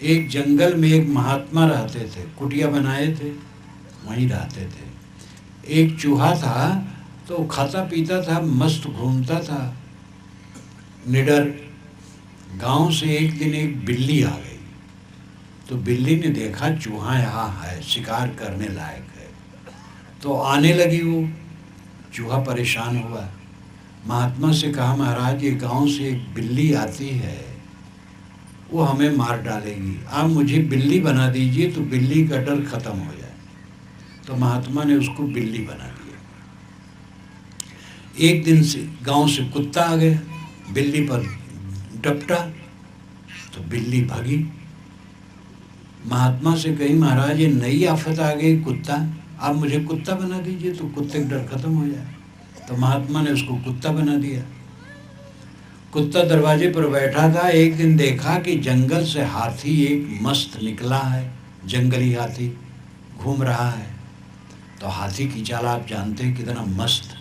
एक जंगल में एक महात्मा रहते थे, कुटिया बनाए थे, वहीं रहते थे। एक चूहा था, तो खाता पीता था, मस्त घूमता था, निडर। गांव से एक दिन एक बिल्ली आ गई। तो बिल्ली ने देखा चूहा यहाँ है, शिकार करने लायक है, तो आने लगी वो। चूहा परेशान हुआ, महात्मा से कहा, महाराज ये गांव से एक बिल्ली आती है, वो हमें मार डालेगी, आप मुझे बिल्ली बना दीजिए तो बिल्ली का डर खत्म हो जाए। तो महात्मा ने उसको बिल्ली बना दिया। एक दिन से गांव से कुत्ता आ गया, बिल्ली पर डपटा, तो बिल्ली भागी। महात्मा से कही, महाराज ये नई आफत आ गई कुत्ता, आप मुझे कुत्ता बना दीजिए तो कुत्ते का डर खत्म हो जाए। तो महात्मा ने उसको कुत्ता बना दिया। कुत्ता दरवाजे पर बैठा था। एक दिन देखा कि जंगल से हाथी एक मस्त निकला है, जंगली हाथी घूम रहा है। तो हाथी की चाल आप जानते हैं कितना मस्त।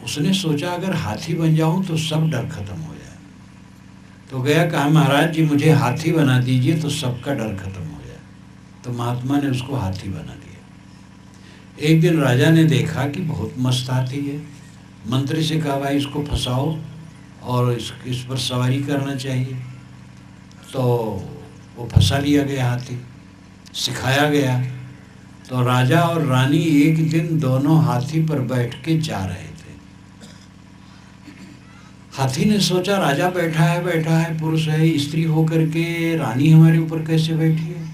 उसने सोचा अगर हाथी बन जाऊं तो सब डर खत्म हो जाए। तो गया, कहा महाराज जी मुझे हाथी बना दीजिए तो सबका डर खत्म हो जाए। तो महात्मा ने उसको हाथी बना दिया। एक दिन राजा ने देखा कि बहुत मस्त हाथी है, मंत्री से कहा भाई इसको फंसाओ और इस पर सवारी करना चाहिए। तो वो फंसा लिया गया हाथी, सिखाया गया। तो राजा और रानी एक दिन दोनों हाथी पर बैठ के जा रहे थे। हाथी ने सोचा राजा बैठा है, पुरुष है, स्त्री होकर के रानी हमारे ऊपर कैसे बैठी है।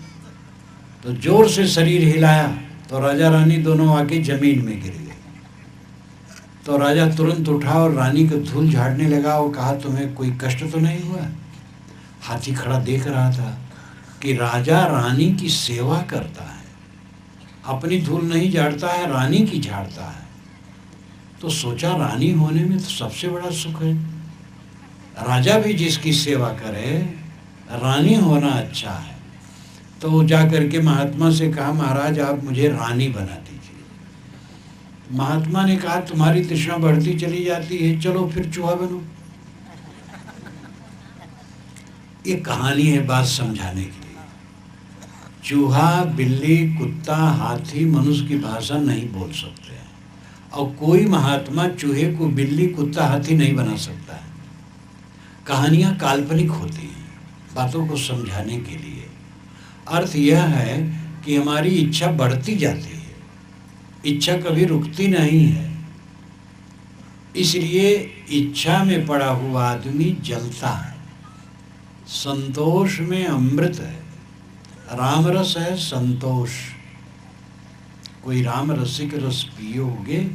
तो जोर से शरीर हिलाया तो राजा रानी दोनों आके जमीन में गिर गए। तो राजा तुरंत उठा और रानी को धूल झाड़ने लगा और कहा तुम्हें कोई कष्ट तो नहीं हुआ। हाथी खड़ा देख रहा था कि राजा रानी की सेवा करता है, अपनी धूल नहीं झाड़ता है, रानी की झाड़ता है। तो सोचा रानी होने में तो सबसे बड़ा सुख है, राजा भी जिसकी सेवा करे, रानी होना अच्छा है। तो वो जा करके महात्मा से कहा महाराज आप मुझे रानी बना दीजिए। महात्मा ने कहा तुम्हारी तृष्णा बढ़ती चली जाती है, चलो फिर चूहा बनो। ये कहानी है बात समझाने के लिए। चूहा, बिल्ली, कुत्ता, हाथी मनुष्य की भाषा नहीं बोल सकते हैं, और कोई महात्मा चूहे को बिल्ली, कुत्ता, हाथी नहीं बना सकता है। कहानियाँ काल्पनिक होती हैं बातों को समझाने के लिए। अर्थ यह है कि हमारी इच्छा बढ़ती जाती है, इच्छा कभी रुकती नहीं है। इसलिए इच्छा में पड़ा हुआ आदमी जलता है। संतोष में अमृत है, राम रस है संतोष। कोई राम रसिक रस पियोगे।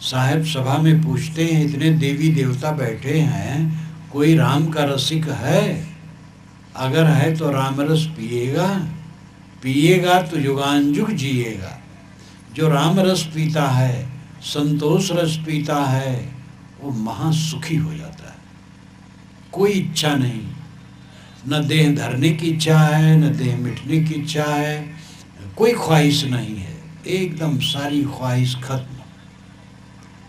साहेब सभा में पूछते हैं इतने देवी देवता बैठे हैं, कोई राम का रसिक है? अगर है तो राम रस पिएगा, पिएगा तो युगानयुग जिएगा। जो राम रस पीता है, संतोष रस पीता है, वो महासुखी हो जाता है। कोई इच्छा नहीं, न देह धरने की इच्छा है, न देह मिटने की इच्छा है, कोई ख्वाहिश नहीं है, एकदम सारी ख्वाहिश खत्म।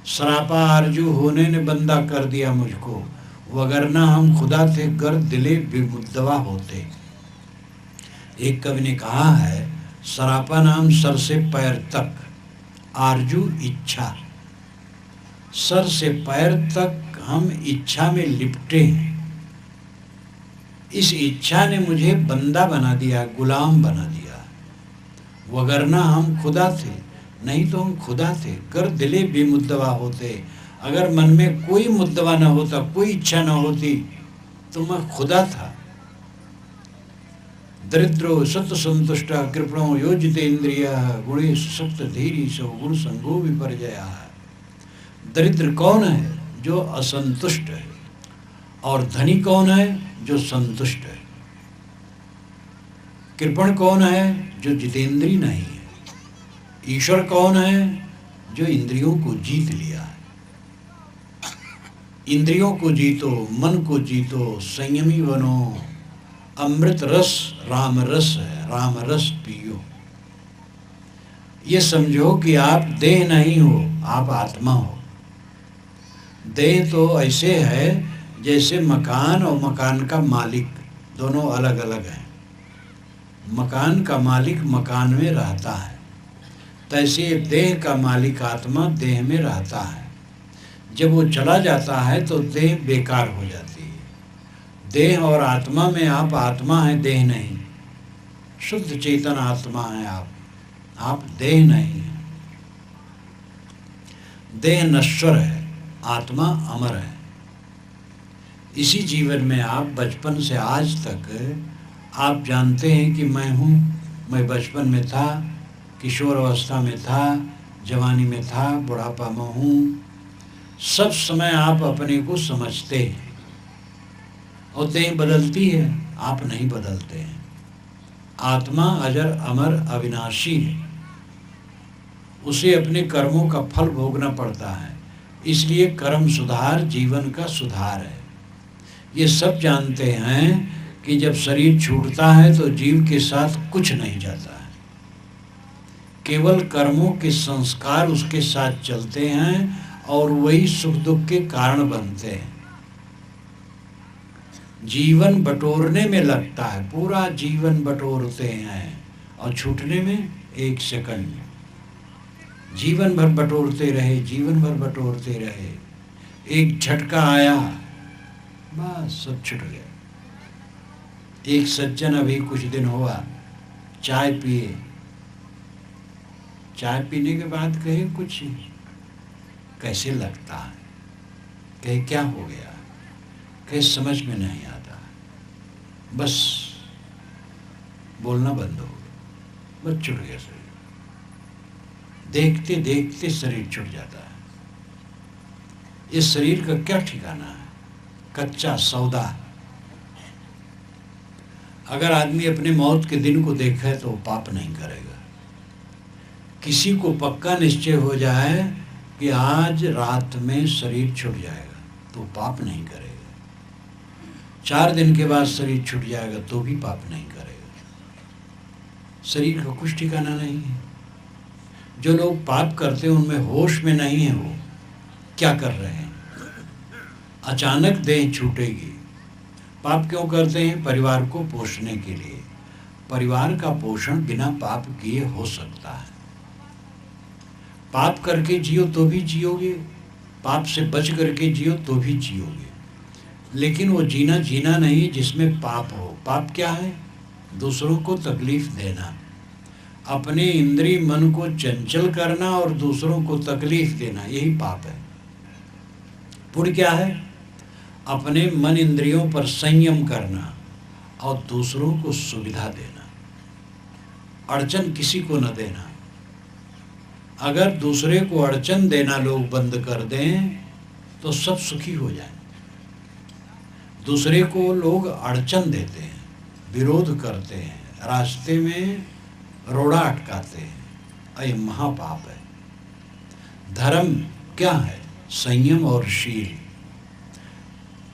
सरापा आरजू होने ने बंदा कर दिया मुझको, वगरना हम खुदा थे गर दिले बेमुद्दवा होते। एक कवि ने कहा है सरापा नाम सर से पैर तक, आरजू इच्छा। सर से पैर तक हम इच्छा में लिपटे हैं। इस इच्छा ने मुझे बंदा बना दिया, गुलाम बना दिया। वगरना हम खुदा थे, नहीं तो हम खुदा थे, गर दिले बेमुद्दवा होते। अगर मन में कोई मुद्दवा न होता, कोई इच्छा न होती, तो मैं खुदा था। दरिद्रो सत्य संतुष्ट कृपणो योजितेन्द्रिय गुणेषु सप्त धीरीश गुण संगो विपर्जया। दरिद्र कौन है? जो असंतुष्ट है। और धनी कौन है? जो संतुष्ट है। कृपण कौन है? जो जितेंद्रिय नहीं है। ईश्वर कौन है? जो इंद्रियों को जीत लिया है। इंद्रियों को जीतो, मन को जीतो, संयमी बनो। अमृत रस राम रस है, राम रस पियो। ये समझो कि आप देह नहीं हो, आप आत्मा हो। देह तो ऐसे है जैसे मकान और मकान का मालिक, दोनों अलग अलग हैं। मकान का मालिक मकान में रहता है, तैसे देह का मालिक आत्मा देह में रहता है। जब वो चला जाता है तो देह बेकार हो जाती है। देह और आत्मा में आप आत्मा हैं, देह नहीं। शुद्ध चेतन आत्मा है आप देह नहीं है। देह नश्वर है, आत्मा अमर है। इसी जीवन में आप बचपन से आज तक आप जानते हैं कि मैं हूँ, मैं बचपन में था, किशोर अवस्था में था, जवानी में था, बुढ़ापा में हूँ। सब समय आप अपने को समझते हैं और देह बदलती है, आप नहीं बदलते हैं। आत्मा अजर अमर अविनाशी है, उसे अपने कर्मों का फल भोगना पड़ता है। इसलिए कर्म सुधार जीवन का सुधार है। ये सब जानते हैं कि जब शरीर छूटता है तो जीव के साथ कुछ नहीं जाता है, केवल कर्मों के संस्कार उसके साथ चलते हैं और वही सुख दुख के कारण बनते हैं। जीवन बटोरने में लगता है, पूरा जीवन बटोरते हैं और छूटने में 1 सेकंड में। जीवन भर बटोरते रहे, जीवन भर बटोरते रहे, एक झटका आया, बस सब छूट गया। एक सज्जन अभी कुछ दिन हुआ चाय पिए, चाय पीने के बाद कहे कुछ कैसे लगता है, कहे क्या हो गया, कहे समझ में नहीं आता, बस बोलना बंद हो गया, बस छूट गया शरीर। देखते देखते शरीर छूट जाता है। इस शरीर का क्या ठिकाना है, कच्चा सौदा। अगर आदमी अपने मौत के दिन को देखे तो पाप नहीं करेगा। किसी को पक्का निश्चय हो जाए कि आज रात में शरीर छूट जाएगा तो पाप नहीं करेगा। 4 दिन के बाद शरीर छूट जाएगा तो भी पाप नहीं करेगा। शरीर का कुछ ठिकाना नहीं है। जो लोग पाप करते हैं उनमें होश में नहीं है वो क्या कर रहे हैं। अचानक देह छूटेगी। पाप क्यों करते हैं? परिवार को पोषने के लिए। परिवार का पोषण बिना पाप किए हो सकता है। पाप करके जियो तो भी जियोगे, पाप से बच करके जियो तो भी जियोगे, लेकिन वो जीना जीना नहीं जिसमें पाप हो। पाप क्या है? दूसरों को तकलीफ देना, अपने इंद्रिय मन को चंचल करना और दूसरों को तकलीफ देना, यही पाप है। पुण्य क्या है? अपने मन इंद्रियों पर संयम करना और दूसरों को सुविधा देना, अड़चन किसी को न देना। अगर दूसरे को अड़चन देना लोग बंद कर दें तो सब सुखी हो जाएं। दूसरे को लोग अड़चन देते हैं, विरोध करते हैं, रास्ते में रोड़ा अटकाते हैं, यह महापाप है। धर्म क्या है? संयम और शील।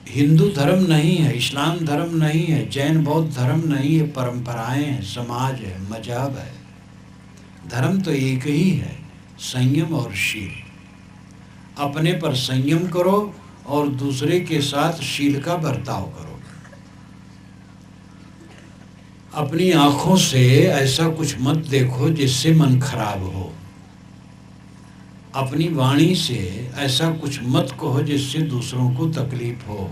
हिंदू धर्म नहीं है, इस्लाम धर्म नहीं है, जैन बौद्ध धर्म नहीं है, परंपराएं हैं, समाज है, मजहब है। धर्म तो एक ही है, संयम और शील। अपने पर संयम करो और दूसरे के साथ शील का बर्ताव करो। अपनी आंखों से ऐसा कुछ मत देखो जिससे मन खराब हो। अपनी वाणी से ऐसा कुछ मत कहो जिससे दूसरों को तकलीफ हो।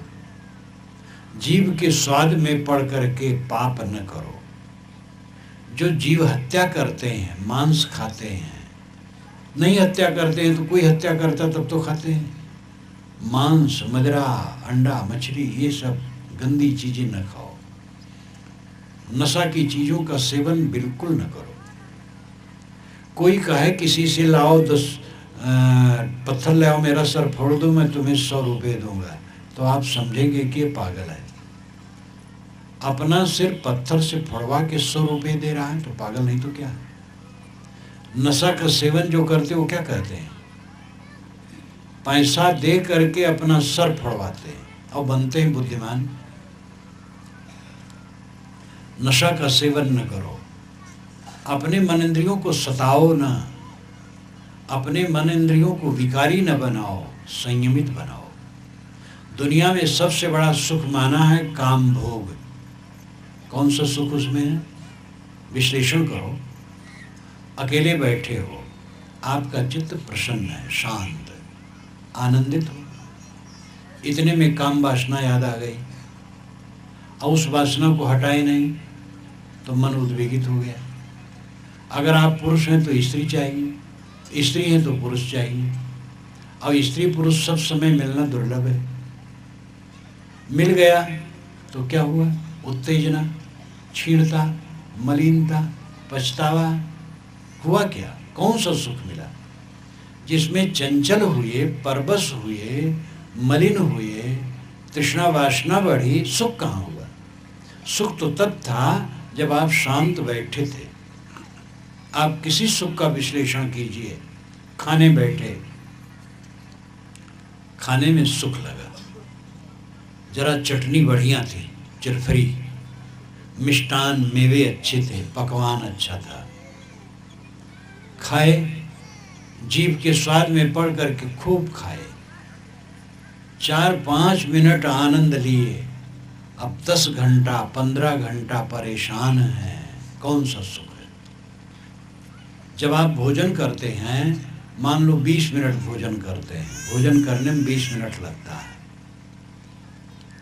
जीव के स्वाद में पड़ करके पाप न करो। जो जीव हत्या करते हैं, मांस खाते हैं, नहीं हत्या करते हैं तो कोई हत्या करता तब तो खाते हैं। मांस, मदिरा, अंडा, मछली, ये सब गंदी चीजें न खाओ। नशा की चीजों का सेवन बिल्कुल न करो। कोई कहे किसी से लाओ 10 पत्थर ले आओ, मेरा सर फोड़ दो, मैं तुम्हें 100 रुपये दूंगा, तो आप समझेंगे कि ये पागल है। अपना सिर पत्थर से फोड़वा के 100 रुपये दे रहा है तो पागल नहीं तो क्या है। नशा का सेवन जो करते वो क्या कहते हैं? पैसा दे करके अपना सर फोड़वाते हैं और बनते हैं बुद्धिमान। नशा का सेवन न करो। अपने मन इंद्रियों को सताओ ना, अपने मन इंद्रियों को विकारी न बनाओ, संयमित बनाओ। दुनिया में सबसे बड़ा सुख माना है काम भोग। कौन सा सुख उसमें है? विश्लेषण करो। अकेले बैठे हो, आपका चित्त प्रसन्न है, शांत, आनंदित हो, इतने में काम वासना याद आ गई और उस वासना को हटाए नहीं तो मन उद्वेगित हो गया। अगर आप पुरुष हैं तो स्त्री चाहिए, स्त्री है तो पुरुष चाहिए, और स्त्री पुरुष सब समय मिलना दुर्लभ है। मिल गया तो क्या हुआ? उत्तेजना, क्षीणता, मलिनता, पछतावा। हुआ क्या? कौन सा सुख मिला? जिसमें चंचल हुए, परवश हुए, मलिन हुए, तृष्णा वासना बढ़ी, सुख कहाँ हुआ? सुख तो तब था जब आप शांत बैठे थे। आप किसी सुख का विश्लेषण कीजिए। खाने बैठे, खाने में सुख लगा, जरा चटनी बढ़िया थी, चिरफरी, मिष्टान मेवे अच्छे थे, पकवान अच्छा था, खाए, जीभ के स्वाद में पड़ करके खूब खाए, 4-5 मिनट आनंद लिए, अब 10 घंटा 15 घंटा परेशान हैं। कौन सा सुख है? जब आप भोजन करते हैं, मान लो 20 मिनट भोजन करते हैं, भोजन करने में 20 मिनट लगता है,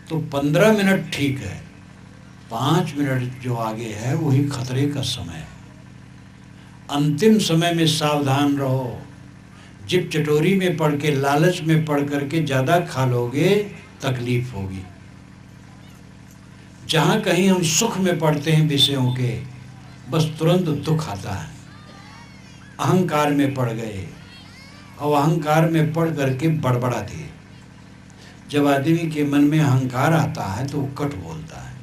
तो 15 मिनट ठीक है, 5 मिनट जो आगे है वही खतरे का समय है। अंतिम समय में सावधान रहो। जिप चटोरी में पड़ के, लालच में पड़ करके ज़्यादा खा लोगे, तकलीफ होगी। जहाँ कहीं हम सुख में पड़ते हैं विषयों के, बस तुरंत दुख आता है। अहंकार में पड़ गए और अहंकार में पड़ करके बड़बड़ा दिए। जब आदमी के मन में अहंकार आता है तो वो कट बोलता है,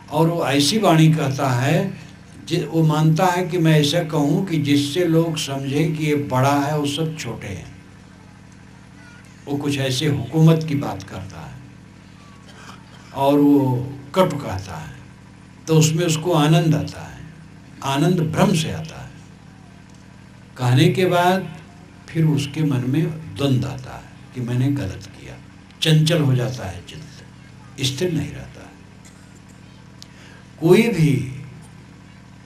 और वो ऐसी वाणी कहता है वो मानता है कि मैं ऐसा कहूँ कि जिससे लोग समझें कि ये बड़ा है, वो सब छोटे हैं। वो कुछ ऐसे हुकूमत की बात करता है और वो कट कहता है, तो उसमें उसको आनंद आता है। आनंद भ्रम से आता है। कहने के बाद फिर उसके मन में द्वंद्व आता है कि मैंने गलत किया। चंचल हो जाता है चित्त, स्थिर नहीं रहता है। कोई भी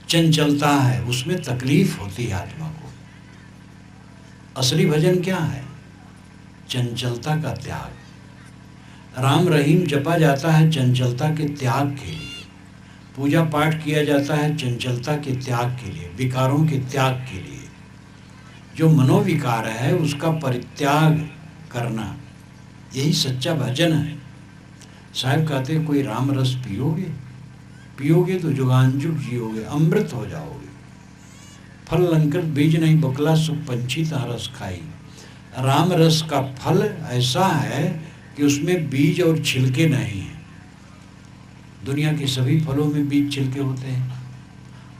चंचलता है, उसमें तकलीफ होती है आत्मा को। असली भजन क्या है? चंचलता का त्याग। राम रहीम जपा जाता है चंचलता के त्याग के लिए। पूजा पाठ किया जाता है चंचलता के त्याग के लिए, विकारों के त्याग के लिए। जो मनोविकार है उसका परित्याग करना, यही सच्चा भजन है। साहब कहते हैं, कोई राम रस पियोगे, पियोगे तो जुगांजुग जियोगे, अमृत हो जाओगे। फल लंकृत बीज नहीं बकला, सुख पंछी ता रस खाई। राम रस का फल ऐसा है कि उसमें बीज और छिलके नहीं हैं। दुनिया के सभी फलों में बीज छिलके होते हैं।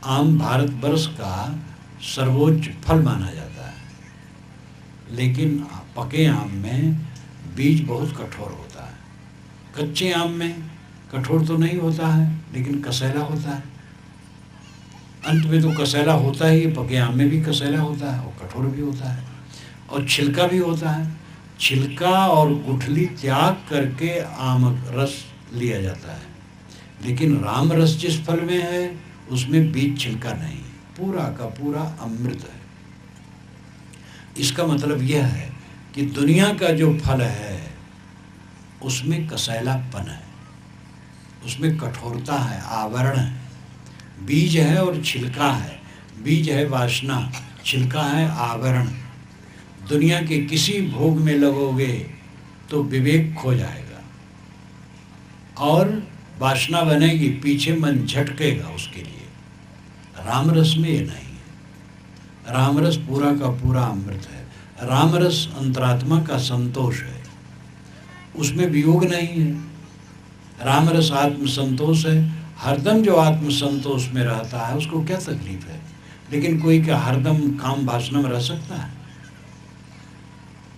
आम भारतवर्ष का सर्वोच्च फल माना जाता है, लेकिन पके आम में बीज बहुत कठोर होता है। कच्चे आम में कठोर तो नहीं होता है, लेकिन कसैला होता है। अंत में तो कसैला होता ही, पके आम में भी कसैला होता है और कठोर भी होता है, और छिलका भी होता है। छिलका और गुठली त्याग करके आम रस लिया जाता है, लेकिन राम रस जिस फल में है उसमें बीज छिलका नहीं, पूरा का पूरा अमृत है। इसका मतलब यह है कि दुनिया का जो फल है उसमें कसैलापन है, उसमें कठोरता है, आवरण है। बीज है और छिलका है। बीज है वासना, छिलका है आवरण। दुनिया के किसी भोग में लगोगे तो विवेक खो जाएगा और वासना बनेगी, पीछे मन झटकेगा उसके लिए। रामरस में ये नहीं है। रामरस पूरा का पूरा अमृत है। रामरस अंतरात्मा का संतोष है, उसमें वियोग नहीं है। रामरस आत्म संतोष है। हरदम जो आत्म संतोष में रहता है उसको क्या तकलीफ है? लेकिन कोई क्या हरदम काम वासना में रह सकता है?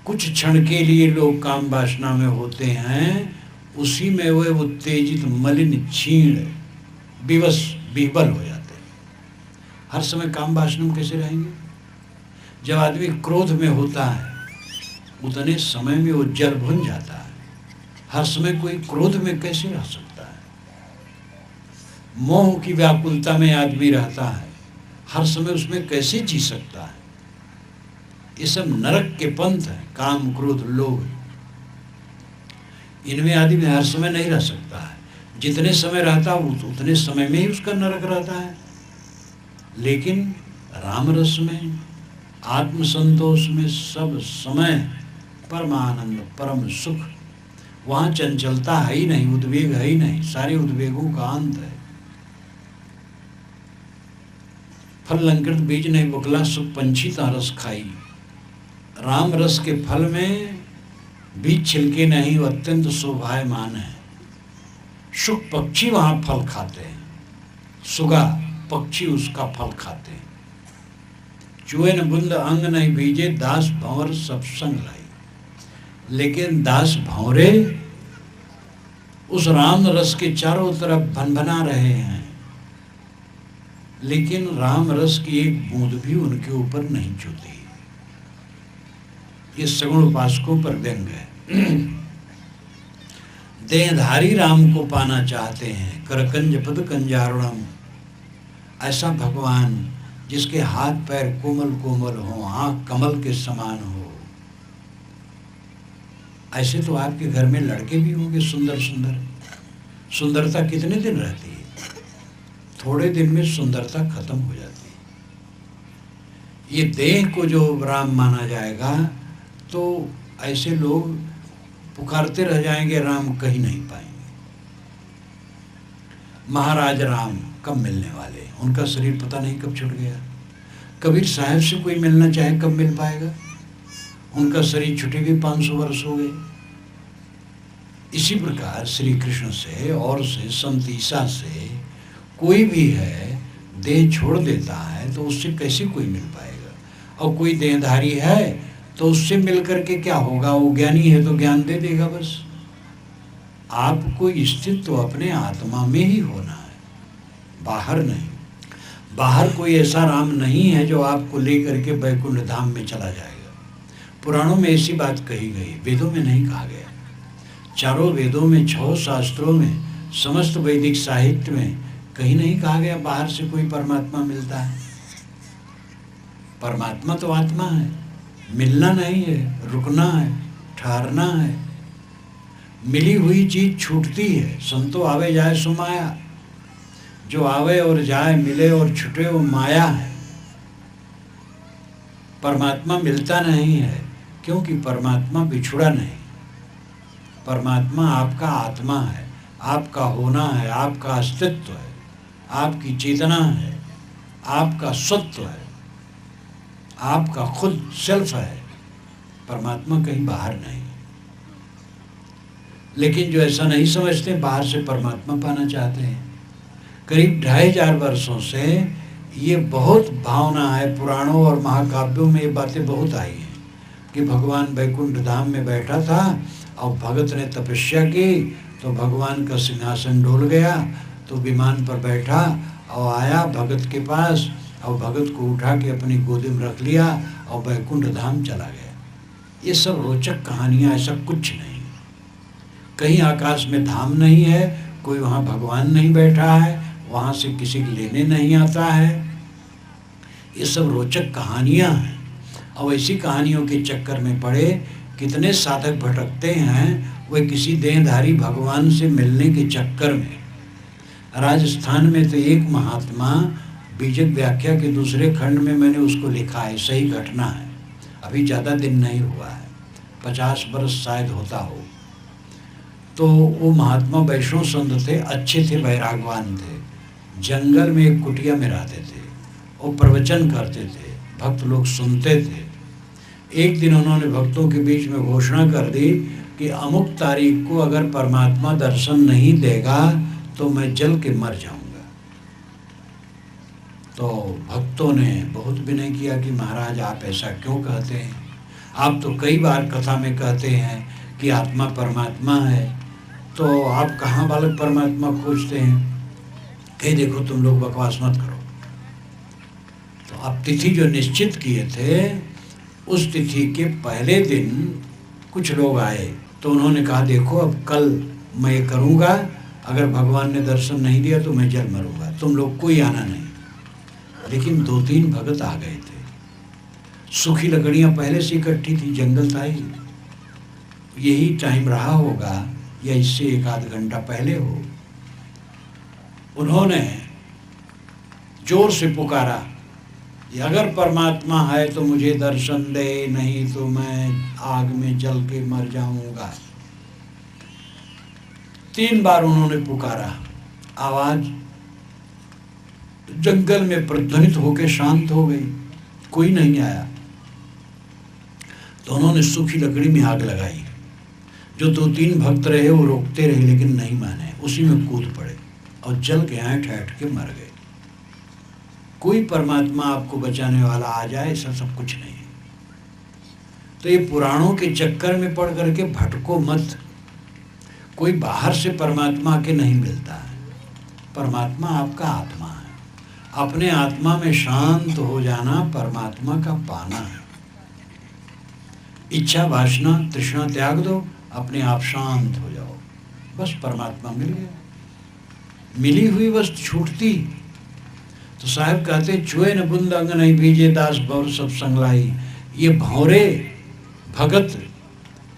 कुछ क्षण के लिए लोग काम वासना में होते हैं, उसी में वह उत्तेजित, मलिन, क्षीण, विवश, विह्वल हो जाते हैं। हर समय काम वासना में कैसे रहेंगे? जब आदमी क्रोध में होता है उतने समय में वो जल भुन जाता है। हर समय कोई क्रोध में कैसे रह सकता है? मोह की व्याकुलता में आदमी रहता है, हर समय उसमें कैसे जी सकता है? ये सब नरक के पंथ हैं, काम क्रोध लोभ, इनमें आदमी हर समय नहीं रह सकता है। जितने समय रहता है उतने समय में ही उसका नरक रहता है। लेकिन राम रस में, आत्म संतोष में सब समय परमानंद, परम सुख, वहाँ चंचलता है ही नहीं, उद्वेग है ही नहीं, सारे उद्वेगों का अंत है। फल लंकृत बीज नहीं बुकला, सुख पंछी ता रस खाई। राम रस के फल में बीज छिलके नहीं, वो अत्यंत शोभायमान है। सुख पक्षी वहाँ फल खाते हैं, सुगा पक्षी उसका फल खाते हैं। चूहे न बुंद अंग नहीं बीजे, दास भंवर सब संग लाई। लेकिन दास भंवरे उस राम रस के चारों तरफ भनभना रहे हैं, लेकिन राम रस की एक बूंद भी उनके ऊपर नहीं चूती। ये सगुण उपासकों पर व्यंग है। देहधारी राम को पाना चाहते हैं, करकंज पद कंजारुणम। ऐसा भगवान जिसके हाथ पैर कोमल कोमल हो, आंख कमल के समान हो। ऐसे तो आपके घर में लड़के भी होंगे सुंदर सुंदर। सुंदरता कितने दिन रहती है? थोड़े दिन में सुंदरता खत्म हो जाती है। ये देह को जो राम माना जाएगा तो ऐसे लोग पुकारते रह जाएंगे, राम कहीं नहीं पाएंगे। महाराज राम कब मिलने वाले? उनका शरीर पता नहीं कब छूट गया। कबीर साहब से कोई मिलना चाहे कब मिल पाएगा? उनका शरीर छूटे भी 500 वर्ष हो गए। इसी प्रकार श्री कृष्ण से और से संत ईसा से कोई भी है देह छोड़ देता है तो उससे कैसे कोई मिल पाएगा? और कोई देहधारी है तो उससे मिल करके क्या होगा? वो ज्ञानी है तो ज्ञान दे देगा बस। आपको स्थित तो अपने आत्मा में ही होना है, बाहर नहीं। बाहर कोई ऐसा राम नहीं है जो आपको लेकर के बैकुंठ धाम में चला जाएगा। पुराणों में ऐसी बात कही गई, वेदों में नहीं कहा गया। चारों वेदों में, 6 शास्त्रों में, समस्त वैदिक साहित्य में कहीं नहीं कहा गया बाहर से कोई परमात्मा मिलता है। परमात्मा तो आत्मा है, मिलना नहीं है, रुकना है, ठहरना है। मिली हुई चीज छूटती है, संतो आवे जाए सो माया। जो आवे और जाए, मिले और छूटे वो माया है। परमात्मा मिलता नहीं है क्योंकि परमात्मा बिछुड़ा नहीं। परमात्मा आपका आत्मा है, आपका होना है, आपका अस्तित्व है, आपकी चेतना है, आपका सत्व है, आपका खुद सेल्फ है। परमात्मा कहीं बाहर नहीं। लेकिन जो ऐसा नहीं समझते, बाहर से परमात्मा पाना चाहते हैं। करीब 2500 वर्षों से ये बहुत भावना है, पुराणों और महाकाव्यों में ये बातें बहुत आई हैं कि भगवान वैकुंठ धाम में बैठा था और भगत ने तपस्या की तो भगवान का सिंहासन डोल गया, तो विमान पर बैठा और आया भगत के पास और भगत को उठा के अपनी गोदी में रख लिया और वैकुंठ धाम चला गया। ये सब रोचक कहानियाँ, ऐसा कुछ नहीं। कहीं आकाश में धाम नहीं है, कोई वहाँ भगवान नहीं बैठा है, वहाँ से किसी के लेने नहीं आता है। ये सब रोचक कहानियाँ हैं। और ऐसी कहानियों के चक्कर में पड़े कितने साधक भटकते हैं, वे किसी देहधारी भगवान से मिलने के चक्कर में। राजस्थान में तो एक महात्मा, बीजक व्याख्या के दूसरे खंड में मैंने उसको लिखा है, सही घटना है, अभी ज़्यादा दिन नहीं हुआ है, 50 वर्ष शायद होता हो। तो वो महात्मा वैष्णव संत थे, अच्छे थे, वैरागवान थे। जंगल में एक कुटिया में रहते थे, वो प्रवचन करते थे, भक्त लोग सुनते थे। एक दिन उन्होंने भक्तों के बीच में घोषणा कर दी कि अमुक तारीख को अगर परमात्मा दर्शन नहीं देगा तो मैं जल के मर जाऊंगा। तो भक्तों ने बहुत विनय किया कि महाराज आप ऐसा क्यों कहते हैं? आप तो कई बार कथा में कहते हैं कि आत्मा परमात्मा है, तो आप कहाँ बालक परमात्मा खोजते हैं? कहे देखो तुम लोग बकवास मत करो। तो अब तिथि जो निश्चित किए थे, उस तिथि के पहले दिन कुछ लोग आए तो उन्होंने कहा देखो अब कल मैं करूँगा अगर भगवान ने दर्शन नहीं दिया तो मैं जल मरूंगा, तुम लोग कोई आना नहीं। लेकिन 2-3 भगत आ गए थे। सूखी लकड़ियां पहले से इकट्ठी थी, जंगल था ही, यही टाइम रहा होगा या इससे 1-8 घंटा पहले हो। उन्होंने जोर से पुकारा कि अगर परमात्मा है तो मुझे दर्शन दे, नहीं तो मैं आग में जल के मर जाऊंगा। 3 बार उन्होंने पुकारा, आवाज जंगल में प्रतिध्वनित होकर शांत हो गई, कोई नहीं आया। तो उन्होंने सूखी लकड़ी में आग लगाई। जो 2-3 भक्त रहे वो रोकते रहे लेकिन नहीं माने, उसी में कूद पड़े और जल के ऐंठ ऐंठ के मर गए। कोई परमात्मा आपको बचाने वाला आ जाए ऐसा सब कुछ नहीं है। तो ये पुराणों के चक्कर में पड़ करके भटको मत। कोई बाहर से परमात्मा के नहीं मिलता है, परमात्मा आपका आत्मा है। अपने आत्मा में शांत हो जाना परमात्मा का पाना है। इच्छा वासना तृष्णा त्याग दो, अपने आप शांत हो जाओ, बस परमात्मा मिल गया। मिली हुई वस्तु छूटती। तो साहब कहते चुए न बुंद अंग नहीं भीजे दास भौर सब संगलाई। ये भौरे भगत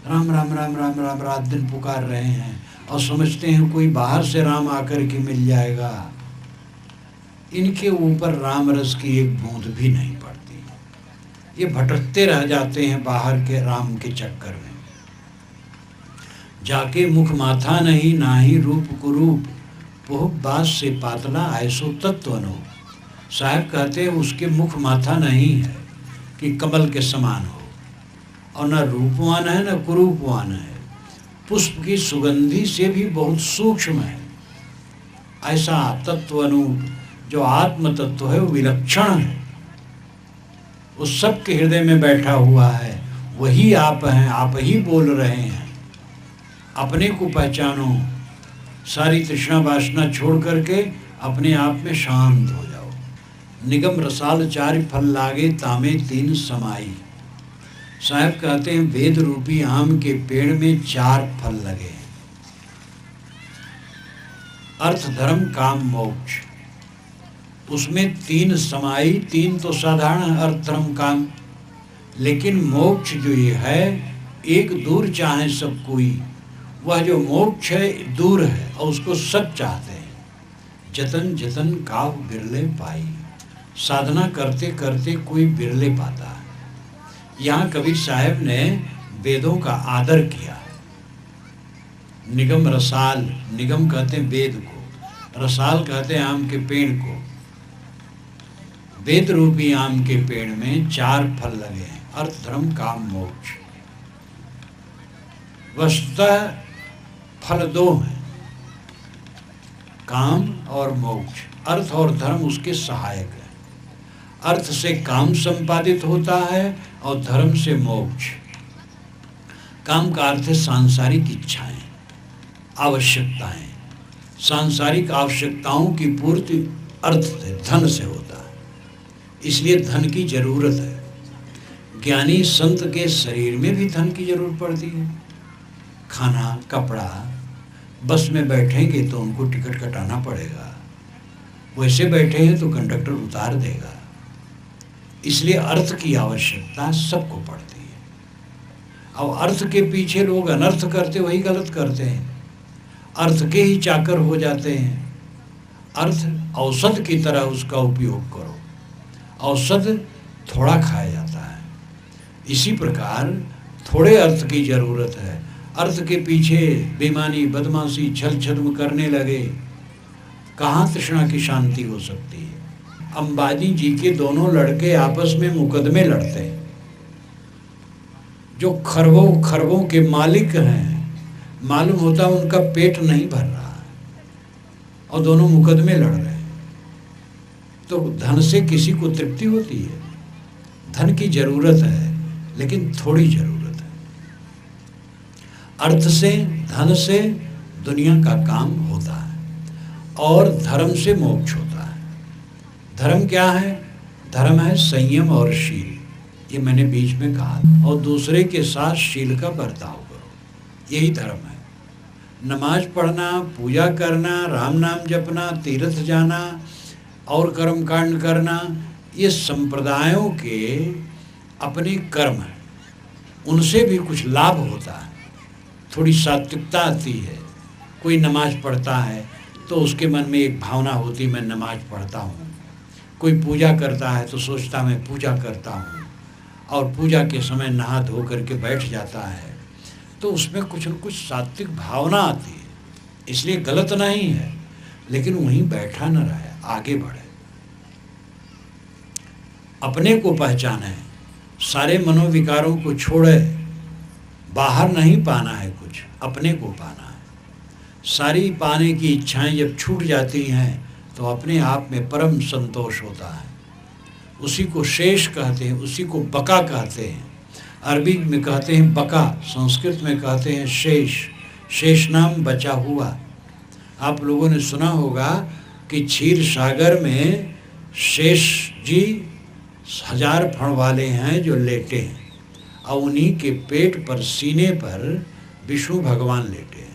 राम राम राम राम राम रात दिन पुकार रहे हैं और समझते हैं कोई बाहर से राम आकर के मिल जाएगा। इनके ऊपर राम रस की एक बूंद भी नहीं पड़ती। ये भटकते रह जाते हैं बाहर के राम के चक्कर में। जाके मुख माथा नहीं, नाही रूप कुरूप, पोह बास से पातला ऐसो तत्व अनूप। साहब कहते हैं उसके मुख माथा नहीं है कि कमल के समान हो, और न रूपवान है न कुरूपवान है, पुष्प की सुगंधि से भी बहुत सूक्ष्म है। ऐसा तत्व अनूप जो आत्म तत्व है वो विलक्षण है, उस सबके हृदय में बैठा हुआ है। वही आप हैं, आप ही बोल रहे हैं। अपने को पहचानो, सारी तृष्णा वासना छोड़ करके अपने आप में शांत हो जाओ। निगम रसाल 4 फल लागे, तामे 3 समाई। साहब कहते हैं वेद रूपी आम के पेड़ में 4 फल लगे, अर्थ धर्म काम मोक्ष। उसमें 3 समाई, 3 तो साधारण अर्थ धर्म काम, लेकिन मोक्ष जो ये है एक दूर चाहे सब कोई। वह जो मोक्ष है दूर है और उसको सब चाहते हैं। जतन जतन काव बिरले पाई। साधना करते करते कोई बिरले पाता है। यहाँ कबीर साहब ने वेदों का आदर किया। निगम रसाल, निगम कहते हैं वेद को, रसाल कहते हैं आम के पेड़ को। वेद रूपी आम के पेड़ में 4 फल लगे हैं, अर्थ धर्म काम मोक्ष। वस्तुतः फल 2 हैं, काम और मोक्ष। अर्थ और धर्म उसके सहायक है। अर्थ से काम संपादित होता है और धर्म से मोक्ष। काम का अर्थ है सांसारिक इच्छाएं, आवश्यकताएं। सांसारिक आवश्यकताओं की पूर्ति अर्थ से, धन से होता है, इसलिए धन की जरूरत है। ज्ञानी संत के शरीर में भी धन की जरूरत पड़ती है। खाना, कपड़ा, बस में बैठेंगे तो उनको टिकट कटाना पड़ेगा, वैसे बैठे हैं तो कंडक्टर उतार देगा। इसलिए अर्थ की आवश्यकता सबको पड़ती है। अब अर्थ के पीछे लोग अनर्थ करते, वही गलत करते हैं, अर्थ के ही चाकर हो जाते हैं। अर्थ औषध की तरह उसका उपयोग करो। औषध थोड़ा खाया जाता है, इसी प्रकार थोड़े अर्थ की जरूरत है। अर्थ के पीछे बेईमानी, बदमाशी, छल छद्म करने लगे, कहाँ तृष्णा की शांति हो सकती है। अंबानी जी के दोनों लड़के आपस में मुकदमे लड़ते हैं। जो खरबों खरबों के मालिक हैं, मालूम होता उनका पेट नहीं भर रहा और दोनों मुकदमे लड़ रहे हैं। तो धन से किसी को तृप्ति होती है? धन की जरूरत है लेकिन थोड़ी जरूरत है। अर्थ से, धन से दुनिया का काम होता है और धर्म से मोक्ष होता है। धर्म क्या है? धर्म है संयम और शील, ये मैंने बीच में कहा। और दूसरे के साथ शील का बर्ताव करो, यही धर्म है। नमाज पढ़ना, पूजा करना, राम नाम जपना, तीर्थ जाना और कर्मकांड करना, ये संप्रदायों के अपने कर्म हैं, उनसे भी कुछ लाभ होता है, थोड़ी सात्विकता आती है। कोई नमाज पढ़ता है तो उसके मन में एक भावना होती, मैं नमाज पढ़ता हूँ। कोई पूजा करता है तो सोचता मैं पूजा करता हूँ, और पूजा के समय नहा धो करके बैठ जाता है, तो उसमें कुछ न कुछ सात्विक भावना आती है। इसलिए गलत नहीं है, लेकिन वहीं बैठा न रहे, आगे बढ़े, अपने को पहचाने, सारे मनोविकारों को छोड़े। बाहर नहीं पाना है कुछ, अपने को पाना है। सारी पाने की इच्छाएं जब छूट जाती हैं तो अपने आप में परम संतोष होता है। उसी को शेष कहते हैं, उसी को बका कहते हैं। अरबी में कहते हैं बका, संस्कृत में कहते हैं शेष। शेष नाम बचा हुआ। आप लोगों ने सुना होगा कि क्षीर सागर में शेष जी 1000 फण वाले हैं जो लेटे हैं, और उन्हीं के पेट पर, सीने पर विष्णु भगवान लेटे हैं।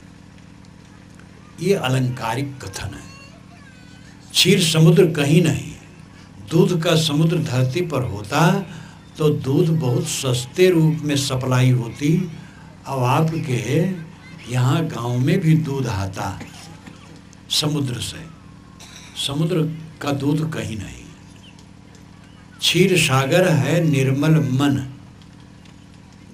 ये अलंकारिक कथन है। क्षीर समुद्र कहीं नहीं है। दूध का समुद्र धरती पर होता तो दूध बहुत सस्ते रूप में सप्लाई होती। अब आपके यहाँ गांव में भी दूध आता समुद्र से। समुद्र का दूध कहीं नहीं। क्षीर सागर है निर्मल मन।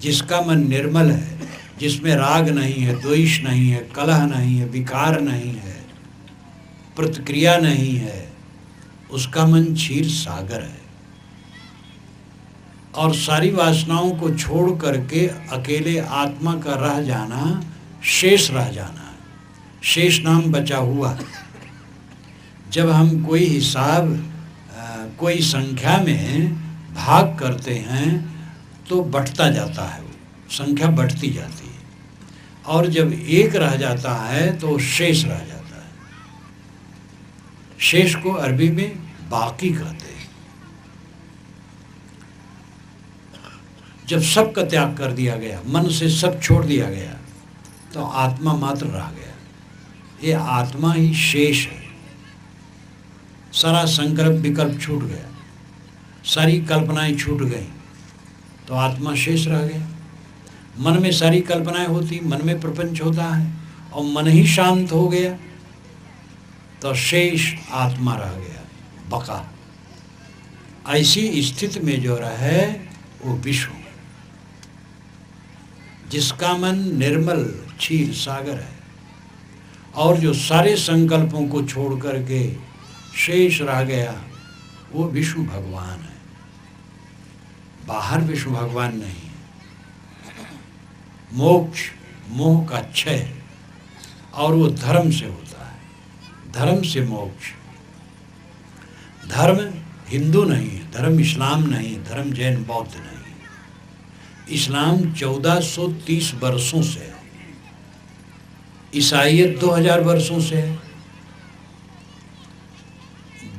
जिसका मन निर्मल है, जिसमें राग नहीं है, द्वेष नहीं है, कलह नहीं है, विकार नहीं है, प्रतिक्रिया नहीं है, उसका मन क्षीर सागर है। और सारी वासनाओं को छोड़ करके अकेले आत्मा का रह जाना, शेष रह जाना है। शेष नाम बचा हुआ। जब हम कोई हिसाब, कोई संख्या में भाग करते हैं तो बढ़ता जाता है, वो संख्या बढ़ती जाती है, और जब एक रह जाता है तो शेष रह जाता है। शेष को अरबी में बाकी कहते हैं। जब सब का त्याग कर दिया गया, मन से सब छोड़ दिया गया, तो आत्मा मात्र रह गया। ये आत्मा ही शेष है। सारा संकल्प विकल्प छूट गया, सारी कल्पनाएं छूट गई, तो आत्मा शेष रह गया। मन में सारी कल्पनाएं होती, मन में प्रपंच होता है, और मन ही शांत हो गया, तो शेष आत्मा रह गया, बका। ऐसी स्थिति में जो रहे वो विश्व, जिसका मन निर्मल क्षीर सागर है, और जो सारे संकल्पों को छोड़ करके शेष रह गया, वो विष्णु भगवान है। बाहर विष्णु भगवान नहीं है। मोक्ष मोह का क्षय, और वो धर्म से होता है। धर्म से मोक्ष। धर्म हिंदू नहीं है, धर्म इस्लाम नहीं है, धर्म जैन बौद्ध नहीं है। इस्लाम 1430 वर्षों से है, ईसाईयत 2000 वर्षों से है,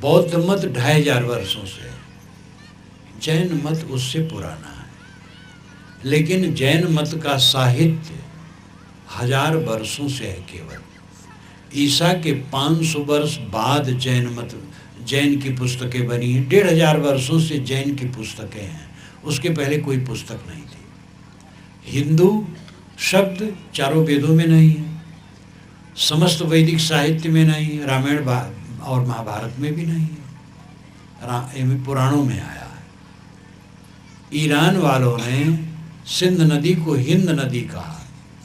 बौद्ध मत 2500 वर्षों से है, जैन मत उससे पुराना है। लेकिन जैन मत का साहित्य 1000 वर्षों से है केवल। ईसा के 500 वर्ष बाद जैन की पुस्तकें बनी हैं। 1500 वर्षों से जैन की पुस्तकें हैं, उसके पहले कोई पुस्तक नहीं थी। हिंदू शब्द चारों वेदों में नहीं है, समस्त वैदिक साहित्य में नहीं है, रामायण और महाभारत में भी नहीं है, पुराणों में आया है। ईरान वालों ने सिंध नदी को हिंद नदी कहा,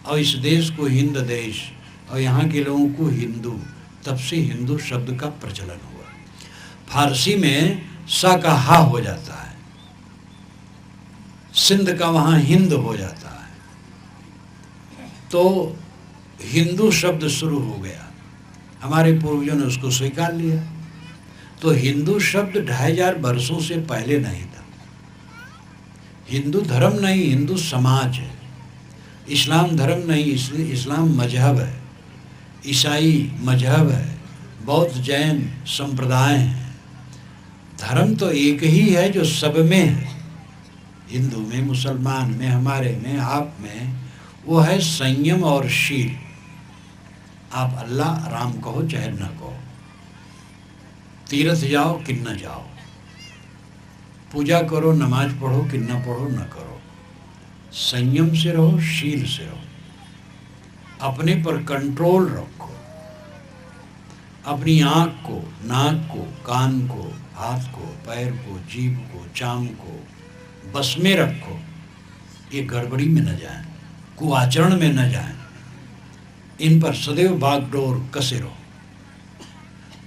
और इस देश को हिंद देश, और यहाँ के लोगों को हिंदू। तब से हिंदू शब्द का प्रचलन हुआ। फारसी में सा का हा हो जाता है, सिंध का वहाँ हिंद हो जाता है, तो हिंदू शब्द शुरू हो गया। हमारे पूर्वजों ने उसको स्वीकार लिया। तो हिंदू शब्द 2500 वर्षों से पहले नहीं था। हिंदू धर्म नहीं, हिंदू समाज है। इस्लाम धर्म नहीं, इसलिए इस्लाम मजहब है। ईसाई मजहब है, बौद्ध जैन संप्रदाय हैं। धर्म तो एक ही है जो सब में है, हिंदू में, मुसलमान में, हमारे में, आप में। वो है संयम और शील। आप अल्लाह राम कहो चाहे न कहो, तीर्थ जाओ कि न जाओ, पूजा करो नमाज पढ़ो कि न पढ़ो न करो, संयम से रहो, शील से रहो, अपने पर कंट्रोल रखो, अपनी आँख को, नाक को, कान को, हाथ को, पैर को, जीभ को, चाम को बस में रखो, ये गड़बड़ी में न जाए, कुआचरण में न जाए, इन पर सदैव बागडोर कसे रहो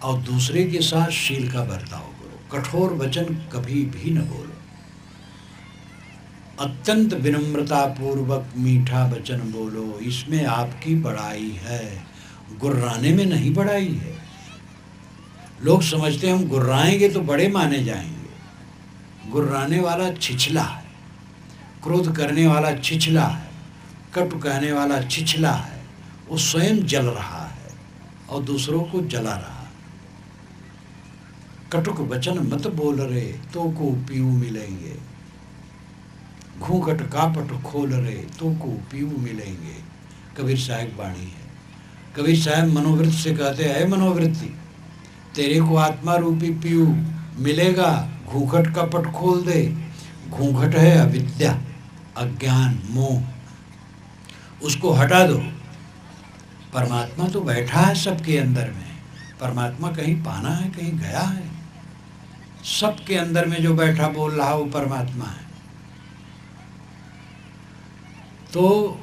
और दूसरे के साथ शील का बर्ताव करो, कठोर वचन कभी भी न बोलो, अत्यंत विनम्रता पूर्वक मीठा वचन बोलो, इसमें आपकी बड़ाई है, गुर्राने में नहीं बड़ाई है। लोग समझते हैं हम गुर्राएंगे तो बड़े माने जाएंगे, गुर्राने वाला छिछला है, क्रोध करने वाला छिछला है, कटु कहने वाला छिछला है, वो स्वयं जल रहा है और दूसरों को जला रहा है। कटुक वचन मत बोल रे तो को पीऊ मिलेंगे, घूंघट कापट खोल रे तो को पीऊ मिलेंगे, कबीर साहब वाणी है। कबीर साहब मनोवृत्ति से कहते हैं, मनोवृत्ति तेरे को आत्मा रूपी पीऊ मिलेगा, घूंघट कपट खोल दे। घूंघट है अविद्या, अज्ञान, मोह, उसको हटा दो। परमात्मा तो बैठा है सबके अंदर में, परमात्मा कहीं पाना है, कहीं गया है, सबके अंदर में जो बैठा बोल रहा वो परमात्मा है। तो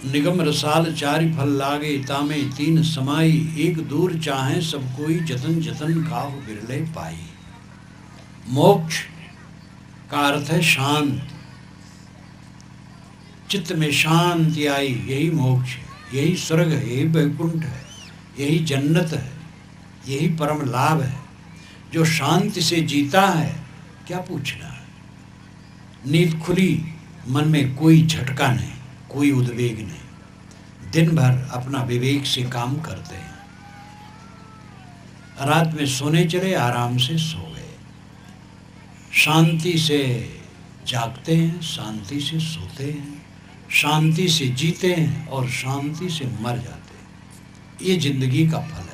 निगम रसाल चारि फल लागे, तामे तीन समाई, एक दूर चाहे सब कोई, जतन जतन काहु बिरले पाई। मोक्ष का अर्थ है शांत, चित्त में शांति आई, यही मोक्ष है, यही स्वर्ग है, यही वैकुंठ है, यही जन्नत है, यही परम लाभ है। जो शांति से जीता है क्या पूछना है, नींद खुली, मन में कोई झटका नहीं, कोई उद्वेग नहीं, दिन भर अपना विवेक से काम करते हैं, रात में सोने चले आराम से सो गए, शांति से जागते हैं, शांति से सोते हैं, शांति से जीते हैं और शांति से मर जाते हैं। ये जिंदगी का फल है।